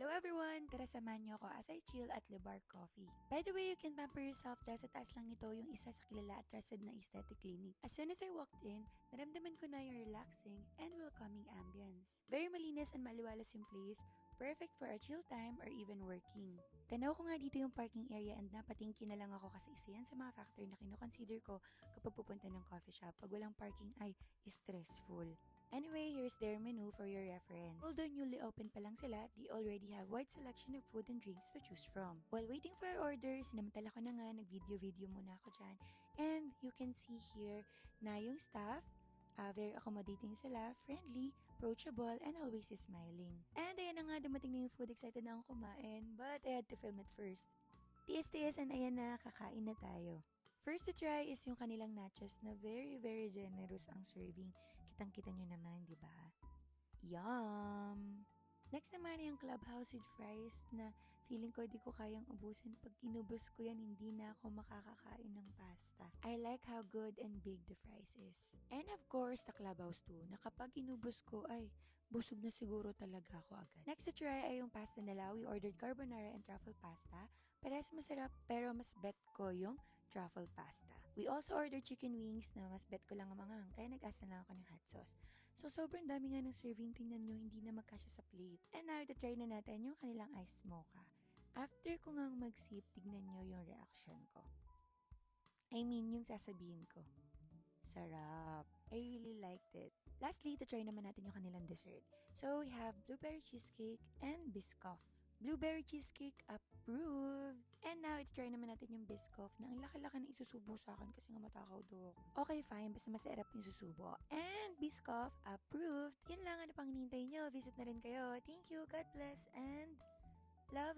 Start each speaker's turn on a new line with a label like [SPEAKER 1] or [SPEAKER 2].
[SPEAKER 1] Hello everyone! Tara samahan niyo ako as I chill at Le Bar Coffee. By the way, you can pamper yourself dahil sa taas lang nito yung isa sa kilala at trusted na aesthetic clinic. As soon as I walked in, naramdaman ko na yung relaxing and welcoming ambience. Very malinis and maliwalas yung place, perfect for a chill time or even working. Tanaw ko nga dito yung parking area and napatingki na lang ako kasi isa yan sa mga factor na kinoconsider ko kapag pupunta ng coffee shop. Pag walang parking ay stressful. Anyway, here's their menu for your reference. Although newly open pa lang sila, they already have wide selection of food and drinks to choose from. While waiting for our order, sinamantala ko na nga, nag-video muna ako dyan. And you can see here na yung staff, very accommodating sila, friendly, approachable, and always smiling. And ayan na nga, dumating na yung food, excited na akong kumain, but I had to film it first. Tiis-tiis, and ayan na, kakain na tayo. First to try is yung kanilang nachos na very generous ang serving. Kitang-kita nyo naman, di ba? Yum! Next naman yung clubhouse with fries na feeling ko di ko kayang ubusin. Pag inubos ko yan, hindi na ako makakakain ng pasta. I like how good and big the fries is. And of course, the clubhouse too, na kapag inubos ko ay busog na siguro talaga ako agad. Next to try ay yung pasta nila. We ordered carbonara and truffle pasta. Parehas masarap pero mas bet ko yung truffle pasta. We also ordered chicken wings na mas bet ko lang ang mga kaya nag-asa lang ako ng hot sauce. So sobrang dami nga ng serving, tingnan nyo, hindi na magkasya sa plate. And now, try na natin yung kanilang iced mocha. After ko ngang mag-sip, tignan nyo yung reaction ko. I mean, yung sasabihin ko. Sarap. I really liked it. Lastly, try naman natin yung kanilang dessert. So, we have blueberry cheesecake and Biscoff. Blueberry cheesecake approved! And now, try naman natin yung Biscoff na ang laki-laki na isusubo sa akin kasi nga matakaw daw ako. Okay, fine. Basta masarap yung susubo. And Biscoff approved! Yan lang, ano pang hinihintay nyo? Visit na rin kayo. Thank you, God bless, and love!